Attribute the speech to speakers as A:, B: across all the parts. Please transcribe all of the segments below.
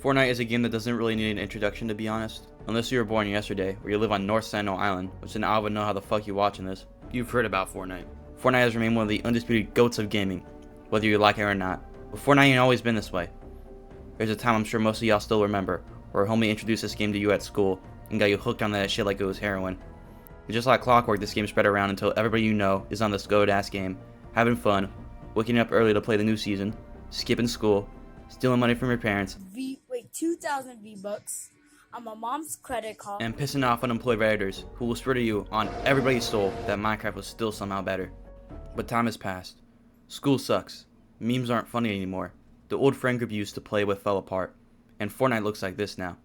A: Fortnite is a game that doesn't really need an introduction, to be honest. Unless you were born yesterday, or you live on North Sentinel Island, which then I would know how the fuck you watching this. You've heard about Fortnite. Fortnite has remained one of the undisputed GOATs of gaming, whether you like it or not. But Fortnite ain't always been this way. There's a time I'm sure most of y'all still remember, where a homie introduced this game to you at school, and got you hooked on that shit like it was heroin. And just like clockwork, this game spread around until everybody you know is on this goat-ass game, having fun, waking up early to play the new season, skipping school, stealing money from your parents,
B: 2,000 V-Bucks on my mom's credit card,
A: and pissing off unemployed Redditors who will swear to you on everybody's soul that Minecraft was still somehow better. But time has passed. School sucks. Memes aren't funny anymore. The old friend group you used to play with fell apart. And Fortnite looks like this now.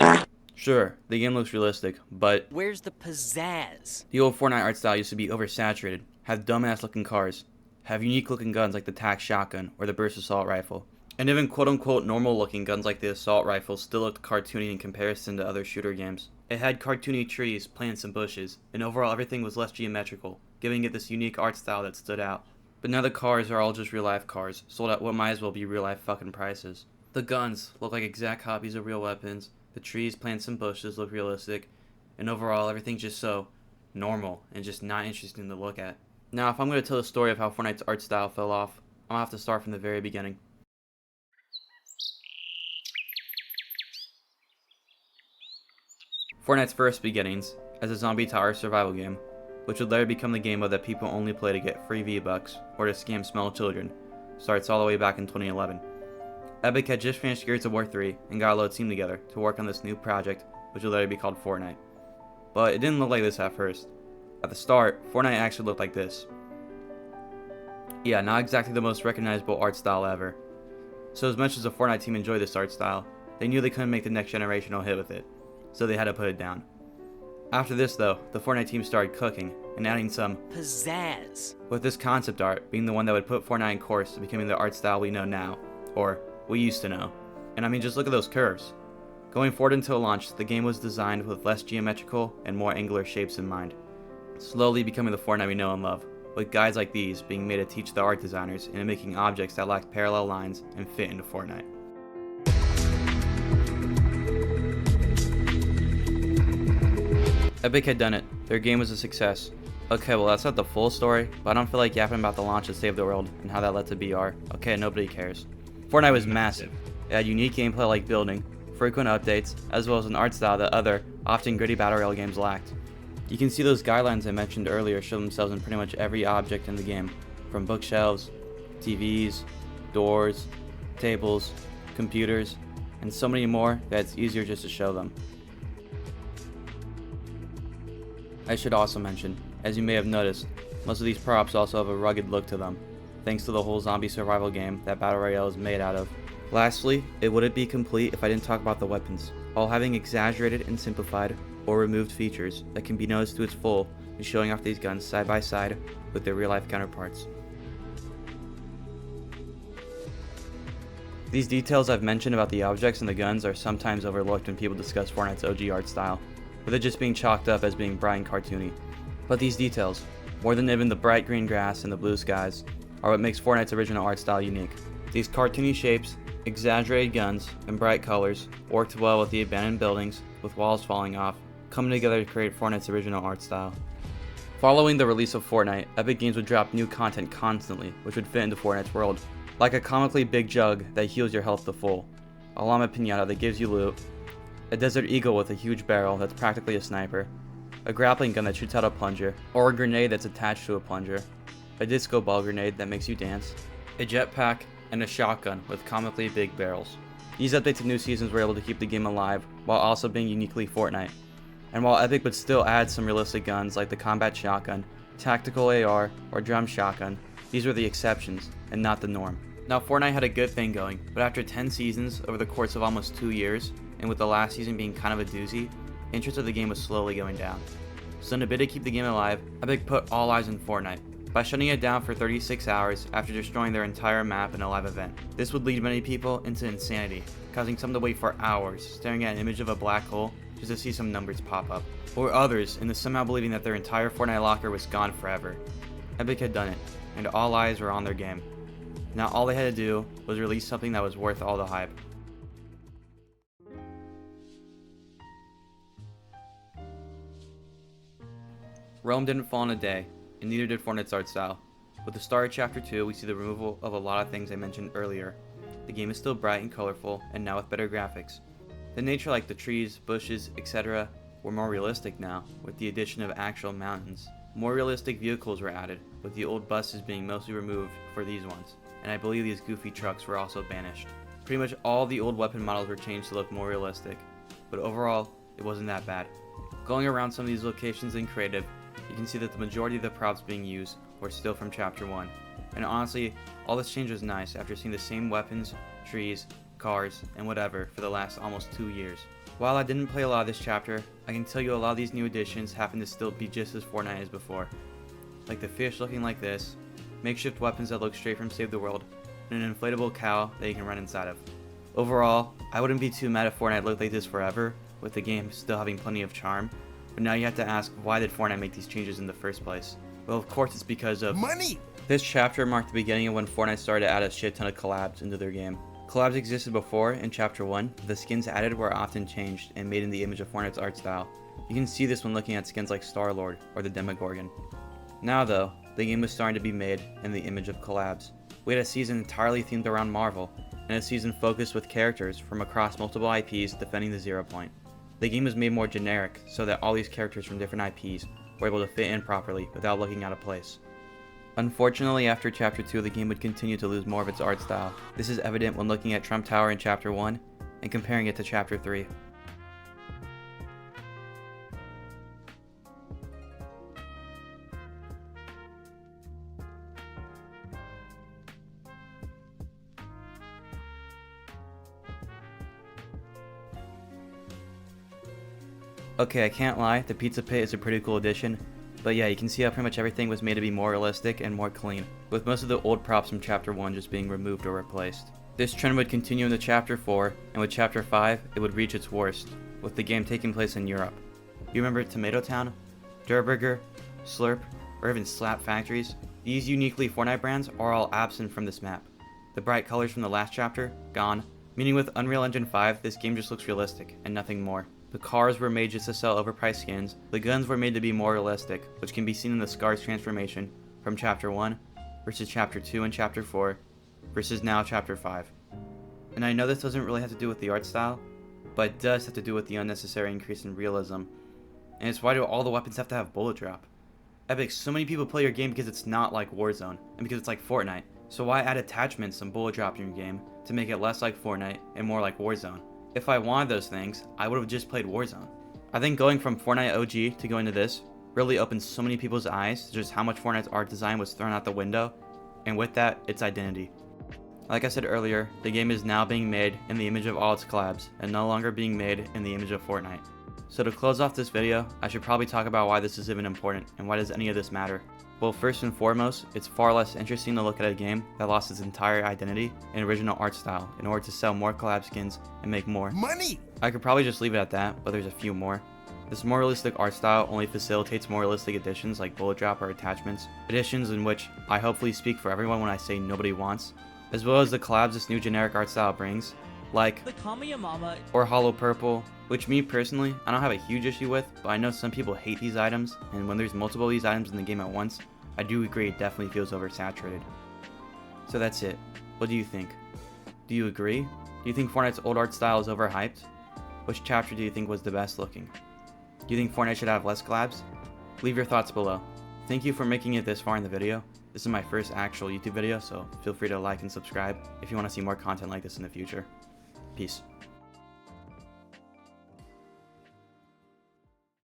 A: Sure, the game looks realistic, but
C: where's the pizzazz?
A: the old Fortnite art style used to be oversaturated, have dumbass looking cars, have unique looking guns like the tac shotgun or the burst assault rifle. And even quote-unquote normal-looking guns like the assault rifle still looked cartoony in comparison to other shooter games. It had cartoony trees, plants, and bushes, and overall everything was less geometrical, giving it this unique art style that stood out. But now the cars are all just real-life cars, sold at what might as well be real-life fucking prices. The guns look like exact copies of real weapons, the trees, plants, and bushes look realistic, and overall everything's just so normal and just not interesting to look at. Now if I'm going to tell the story of how Fortnite's art style fell off, I'll have to start from the very beginning. Fortnite's first beginnings as a zombie tower survival game, which would later become the game mode that people only play to get free V-Bucks or to scam small children, starts all the way back in 2011. Epic had just finished Gears of War 3 and got a little team together to work on this new project, which would later be called Fortnite. But it didn't look like this at first. At the start, Fortnite actually looked like this. Yeah, not exactly the most recognizable art style ever. So as much as the Fortnite team enjoyed this art style, they knew they couldn't make the next generational hit with it, so they had to put it down. After this though, the Fortnite team started cooking and adding some
C: pizzazz,
A: with this concept art being the one that would put Fortnite in course to becoming the art style we know now, or we used to know. And I mean, just look at those curves. Going forward until launch, the game was designed with less geometrical and more angular shapes in mind, slowly becoming the Fortnite we know and love, with guides like these being made to teach the art designers into making objects that lacked parallel lines and fit into Fortnite. Epic had done it. Their game was a success. Okay, well that's not the full story, but I don't feel like yapping about the launch of Save the World and how that led to BR. Okay, nobody cares. Fortnite was massive. It had unique gameplay like building, frequent updates, as well as an art style that other, often gritty battle royale games lacked. You can see those guidelines I mentioned earlier show themselves in pretty much every object in the game, from bookshelves, TVs, doors, tables, computers, and so many more that it's easier just to show them. I should also mention, as you may have noticed, most of these props also have a rugged look to them, thanks to the whole zombie survival game that Battle Royale is made out of. Lastly, it wouldn't be complete if I didn't talk about the weapons, all having exaggerated and simplified or removed features that can be noticed to its full when showing off these guns side by side with their real life counterparts. These details I've mentioned about the objects and the guns are sometimes overlooked when people discuss Fortnite's OG art style, with it just being chalked up as being bright and cartoony. But these details, more than even the bright green grass and the blue skies, are what makes Fortnite's original art style unique. These cartoony shapes, exaggerated guns, and bright colors worked well with the abandoned buildings, with walls falling off, coming together to create Fortnite's original art style. Following the release of Fortnite, Epic Games would drop new content constantly, which would fit into Fortnite's world, like a comically big jug that heals your health to full, a llama piñata that gives you loot, a desert eagle with a huge barrel that's practically a sniper, a grappling gun that shoots out a plunger, or a grenade that's attached to a plunger, a disco ball grenade that makes you dance, a jetpack, and a shotgun with comically big barrels. These updates and new seasons were able to keep the game alive while also being uniquely Fortnite. And while Epic would still add some realistic guns like the combat shotgun, tactical AR, or drum shotgun, these were the exceptions and not the norm. Now Fortnite had a good thing going, but after 10 seasons over the course of almost 2 years, and with the last season being kind of a doozy, interest of the game was slowly going down. So in a bid to keep the game alive, Epic put all eyes on Fortnite by shutting it down for 36 hours after destroying their entire map in a live event. This would lead many people into insanity, causing some to wait for hours staring at an image of a black hole just to see some numbers pop up, or others into somehow believing that their entire Fortnite locker was gone forever. Epic had done it, and all eyes were on their game. Now all they had to do was release something that was worth all the hype. Rome didn't fall in a day, and neither did Fortnite's art style. With the start of Chapter 2, we see the removal of a lot of things I mentioned earlier. The game is still bright and colorful, and now with better graphics. The nature like the trees, bushes, etc. were more realistic now, with the addition of actual mountains. More realistic vehicles were added, with the old buses being mostly removed for these ones, and I believe these goofy trucks were also banished. Pretty much all the old weapon models were changed to look more realistic, but overall, it wasn't that bad. Going around some of these locations in creative, you can see that the majority of the props being used were still from Chapter 1. And honestly, all this change was nice after seeing the same weapons, trees, cars, and whatever for the last almost 2 years. While I didn't play a lot of this chapter, I can tell you a lot of these new additions happen to still be just as Fortnite as before. Like the fish looking like this, makeshift weapons that look straight from Save the World, and an inflatable cow that you can run inside of. Overall, I wouldn't be too mad if Fortnite looked like this forever, with the game still having plenty of charm, but now you have to ask, why did Fortnite make these changes in the first place? Well, of course it's because of money! This chapter marked the beginning of when Fortnite started to add a shit ton of collabs into their game. Collabs existed before in Chapter 1, but the skins added were often changed and made in the image of Fortnite's art style. You can see this when looking at skins like Star-Lord or the Demogorgon. Now though, the game was starting to be made in the image of collabs. We had a season entirely themed around Marvel, and a season focused with characters from across multiple IPs defending the 0 point. The game was made more generic so that all these characters from different IPs were able to fit in properly without looking out of place. Unfortunately, after Chapter 2, the game would continue to lose more of its art style. This is evident when looking at Trump Tower in Chapter 1 and comparing it to Chapter 3. Okay, I can't lie, the pizza pit is a pretty cool addition, but yeah, you can see how pretty much everything was made to be more realistic and more clean, with most of the old props from Chapter 1 just being removed or replaced. This trend would continue into Chapter 4, and with Chapter 5, it would reach its worst, with the game taking place in Europe. You remember Tomato Town, Durburger, Slurp, or even Slap Factories? These uniquely Fortnite brands are all absent from this map. The bright colors from the last chapter, gone, meaning with Unreal Engine 5, this game just looks realistic, and nothing more. The cars were made just to sell overpriced skins, the guns were made to be more realistic, which can be seen in the Scars transformation from Chapter 1 versus Chapter 2 and Chapter 4 versus now Chapter 5. And I know this doesn't really have to do with the art style, but it does have to do with the unnecessary increase in realism. And it's why do all the weapons have to have bullet drop? Epic, so many people play your game because it's not like Warzone, and because it's like Fortnite. So why add attachments and bullet drop in your game to make it less like Fortnite and more like Warzone? If I wanted those things, I would have just played Warzone. I think going from Fortnite OG to going to this really opened so many people's eyes to just how much Fortnite's art design was thrown out the window, and with that, its identity. Like I said earlier, the game is now being made in the image of all its collabs, and no longer being made in the image of Fortnite. So to close off this video, I should probably talk about why this is even important, and why does any of this matter. Well, first and foremost, it's far less interesting to look at a game that lost its entire identity and original art style in order to sell more collab skins and make more money. I could probably just leave it at that, but there's a few more. This more realistic art style only facilitates more realistic additions like bullet drop or attachments, additions in which I hopefully speak for everyone when I say nobody wants, as well as the collabs this new generic art style brings, like or Hollow Purple, which me personally, I don't have a huge issue with, but I know some people hate these items, and when there's multiple of these items in the game at once, I do agree it definitely feels oversaturated. So that's it. What do you think? Do you agree? Do you think Fortnite's old art style is overhyped? Which chapter do you think was the best looking? Do you think Fortnite should have less collabs? Leave your thoughts below. Thank you for making it this far in the video. This is my first actual YouTube video, so feel free to like and subscribe if you want to see more content like this in the future. Peace.